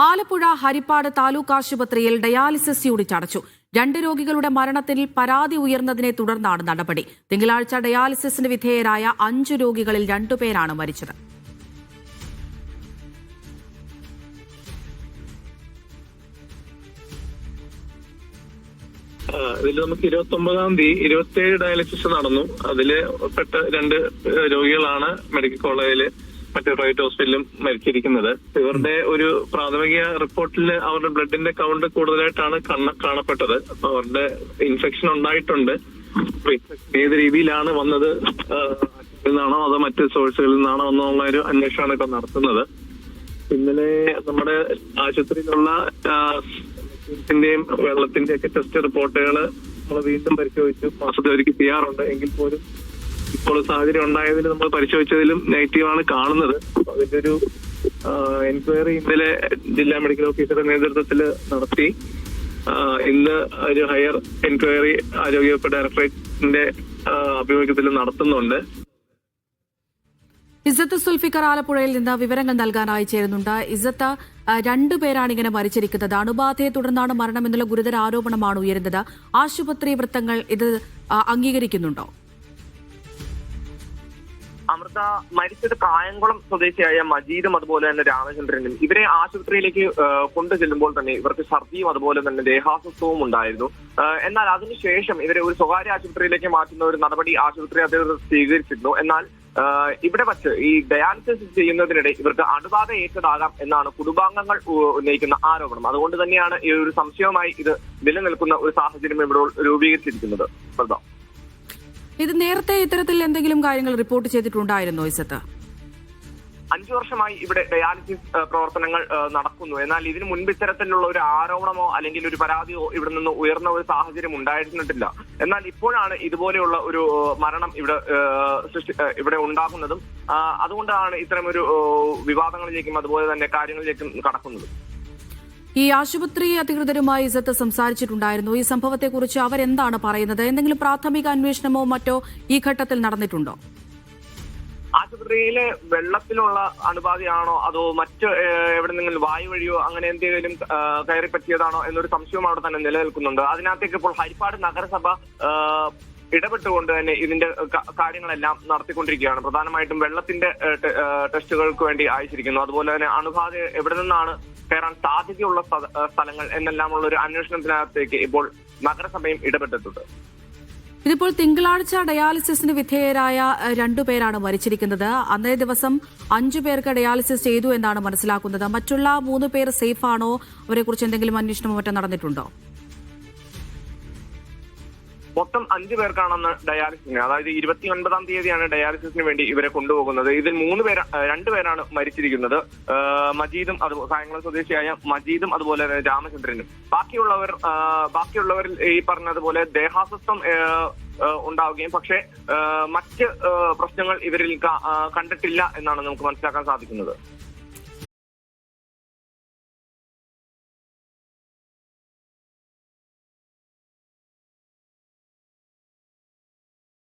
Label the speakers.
Speaker 1: ആലപ്പുഴ ഹരിപ്പാട് താലൂക്ക് ആശുപത്രിയിൽ dialysis unit അടച്ചു. 2 രോഗികളുടെ മരണത്തിൽ പരാതി ഉയർന്നതിനെ തുടർന്നാണ് നടപടി. തിങ്കളാഴ്ച ഡയാലിസിസിന് വിധേയരായ 5 രോഗികളിൽ 2 പേരാണ് മരിച്ചത്.
Speaker 2: ഇതിൽ നമുക്ക് 29-ാം തീയതി 27 ഡയാലിസിസ് നടന്നു. അതില് പെട്ട 2 രോഗികളാണ് മെഡിക്കൽ കോളേജില് മറ്റു പ്രൈവറ്റ് ഹോസ്പിറ്റലിലും മരിച്ചിരിക്കുന്നത്. ഇവരുടെ ഒരു പ്രാഥമിക റിപ്പോർട്ടിൽ അവരുടെ ബ്ലഡിന്റെ കൗണ്ട് കൂടുതലായിട്ടാണ് കാണപ്പെട്ടത്. അപ്പൊ അവരുടെ ഇൻഫെക്ഷൻ ഉണ്ടായിട്ടുണ്ട്. ഏത് രീതിയിലാണ് വന്നത്, നിന്നാണോ അതോ മറ്റ് സോഴ്സുകളിൽ നിന്നാണോ എന്നുള്ള ഒരു അന്വേഷണമാണ് ഇപ്പൊ നടത്തുന്നത്. ഇന്നലെ നമ്മുടെ ആശുപത്രിയിലുള്ള ന്റെയും വെള്ളത്തിന്റെ ഒക്കെ ടെസ്റ്റ് റിപ്പോർട്ടുകൾ നമ്മൾ വീണ്ടും പരിശോധിച്ചു. മാസത്തിൽ ഒരിക്കൽ ചെയ്യാറുണ്ട്. എങ്കിൽ പോലും ഇപ്പോൾ സാഹചര്യം ഉണ്ടായതിൽ നമ്മൾ പരിശോധിച്ചതിലും നെഗറ്റീവാണ് കാണുന്നത്. അപ്പൊ അതിന്റെ ഒരു എൻക്വയറി ഇന്നലെ ജില്ലാ മെഡിക്കൽ ഓഫീസറുടെ നേതൃത്വത്തിൽ നടത്തി. ഇന്ന് ഒരു ഹയർ എൻക്വയറി ആരോഗ്യവകുപ്പ് ഡയറക്ടറേറ്റിന്റെ ആഭിമുഖ്യത്തിൽ നടത്തുന്നുണ്ട്.
Speaker 1: ഇസത്ത് സുൽഫിക്കർ ആലപ്പുഴയിൽ നിന്ന് വിവരങ്ങൾ നൽകാനായി ചേരുന്നുണ്ട്. ഇസത്ത്, 2 പേരാണ് ഇങ്ങനെ മരിച്ചിരിക്കുന്നത്. അണുബാധയെ തുടർന്നാണ് മരണമെന്നുള്ള ഗുരുതര ആരോപണമാണ് ഉയരുന്നത്. ആശുപത്രി വൃത്തങ്ങൾ ഇത് അംഗീകരിക്കുന്നുണ്ടോ?
Speaker 3: അമൃത, മരിച്ചത് കായംകുളം സ്വദേശിയായ മജീദും അതുപോലെ തന്നെ രാമചന്ദ്രനും. ഇവരെ ആശുപത്രിയിലേക്ക് കൊണ്ടുചെല്ലുമ്പോൾ തന്നെ ഇവർക്ക് ഛർദിയും അതുപോലെ തന്നെ ദേഹാസ്വസ്ഥവും ഉണ്ടായിരുന്നു. എന്നാൽ അതിനുശേഷം ഇവരെ ഒരു സ്വകാര്യ ആശുപത്രിയിലേക്ക് മാറ്റുന്ന ഒരു നടപടി ആശുപത്രി അധികൃതർ സ്വീകരിച്ചിരുന്നു. എന്നാൽ ഇവിടെ വച്ച് ഈ ഡയാലിസിസ് ചെയ്യുന്നതിനിടെ ഇവർക്ക് അണുബാധ ഏറ്റതാകാം എന്നാണ് കുടുംബാംഗങ്ങൾ ഉന്നയിക്കുന്ന ആരോപണം. അതുകൊണ്ട് തന്നെയാണ് ഈ ഒരു സംശയവുമായി ഇത് നിലനിൽക്കുന്ന ഒരു സാഹചര്യം ഇവിടെ രൂപീകരിച്ചിരിക്കുന്നത്.
Speaker 1: ഇത് നേരത്തെ ഇത്തരത്തിൽ എന്തെങ്കിലും കാര്യങ്ങൾ റിപ്പോർട്ട് ചെയ്തിട്ടുണ്ടായിരുന്നോ ഇസത്ത്?
Speaker 3: 5 വർഷമായി ഇവിടെ ഡയാലിസിസ് പ്രവർത്തനങ്ങൾ നടക്കുന്നു. എന്നാൽ ഇതിനു മുൻപ് ഇത്തരത്തിലുള്ള ഒരു ആരോപണമോ അല്ലെങ്കിൽ ഒരു പരാതിയോ ഇവിടെ നിന്ന് ഉയർന്ന ഒരു സാഹചര്യം ഉണ്ടായിരുന്നിട്ടില്ല. എന്നാൽ ഇപ്പോഴാണ് ഇതുപോലെയുള്ള ഒരു മരണം ഇവിടെ ഉണ്ടാകുന്നതും അതുകൊണ്ടാണ് ഇത്തരം ഒരു വിവാദങ്ങളിലേക്കും അതുപോലെ തന്നെ കാര്യങ്ങളിലേക്കും കടക്കുന്നത്.
Speaker 1: ഈ ആശുപത്രി അധികൃതരുമായി ഇസത്ത് സംസാരിച്ചിട്ടുണ്ടായിരുന്നു. ഈ സംഭവത്തെക്കുറിച്ച് അവരെന്താണ് പറയുന്നത്? എന്തെങ്കിലും പ്രാഥമിക അന്വേഷണമോ മറ്റോ ഈ ഘട്ടത്തിൽ നടന്നിട്ടുണ്ടോ?
Speaker 3: ആശുപത്രിയിലെ വെള്ളത്തിലുള്ള അണുബാധയാണോ അതോ മറ്റ് എവിടെന്നെങ്കിലും വായു വഴിയോ അങ്ങനെ എന്തെങ്കിലും കയറി പറ്റിയതാണോ എന്നൊരു സംശയവും അവിടെ തന്നെ നിലനിൽക്കുന്നുണ്ട്. അതിനകത്തേക്ക് ഇപ്പോൾ ഹരിപ്പാട് നഗരസഭ ഇടപെട്ടുകൊണ്ട് തന്നെ ഇതിന്റെ കാര്യങ്ങളെല്ലാം നടത്തിക്കൊണ്ടിരിക്കുകയാണ്. പ്രധാനമായിട്ടും വെള്ളത്തിന്റെ ടെസ്റ്റുകൾക്ക് വേണ്ടി അയച്ചിരിക്കുന്നു. അതുപോലെ തന്നെ അണുബാധ എവിടെ നിന്നാണ് കയറാൻ സാധ്യതയുള്ള സ്ഥലങ്ങൾ എന്നെല്ലാമുള്ള ഒരു അന്വേഷണത്തിനകത്തേക്ക് ഇപ്പോൾ നഗരസഭയും ഇടപെട്ടിട്ടുണ്ട്.
Speaker 1: ഇതിപ്പോൾ തിങ്കളാഴ്ച ഡയാലിസിസിന് വിധേയരായ 2 പേരാണ് മരിച്ചിരിക്കുന്നത്. അന്നേ ദിവസം 5 പേർക്ക് ഡയാലിസിസ് ചെയ്തു എന്നാണ് മനസ്സിലാക്കുന്നത്. മറ്റുള്ള 3 പേർ സേഫ് ആണോ? അവരെ കുറിച്ച് എന്തെങ്കിലും അന്വേഷണമോ മറ്റോ നടന്നിട്ടുണ്ടോ?
Speaker 3: മൊത്തം 5 പേർക്കാണെന്ന് ഡയാലിസിസിന്, അതായത് 29-ാം തീയതിയാണ് ഡയാലിസിസിന് വേണ്ടി ഇവരെ കൊണ്ടുപോകുന്നത്. ഇതിൽ 2 പേരാണ് മരിച്ചിരിക്കുന്നത്. മജീദും കായംകുളം സ്വദേശിയായ മജീദും അതുപോലെ തന്നെ രാമചന്ദ്രനും. ബാക്കിയുള്ളവരിൽ ഈ പറഞ്ഞതുപോലെ ദേഹാസ്വസ്ഥം ഉണ്ടാവുകയും പക്ഷേ മറ്റ് പ്രശ്നങ്ങൾ ഇവരിൽ കണ്ടിട്ടില്ല എന്നാണ് നമുക്ക് മനസ്സിലാക്കാൻ സാധിക്കുന്നത്.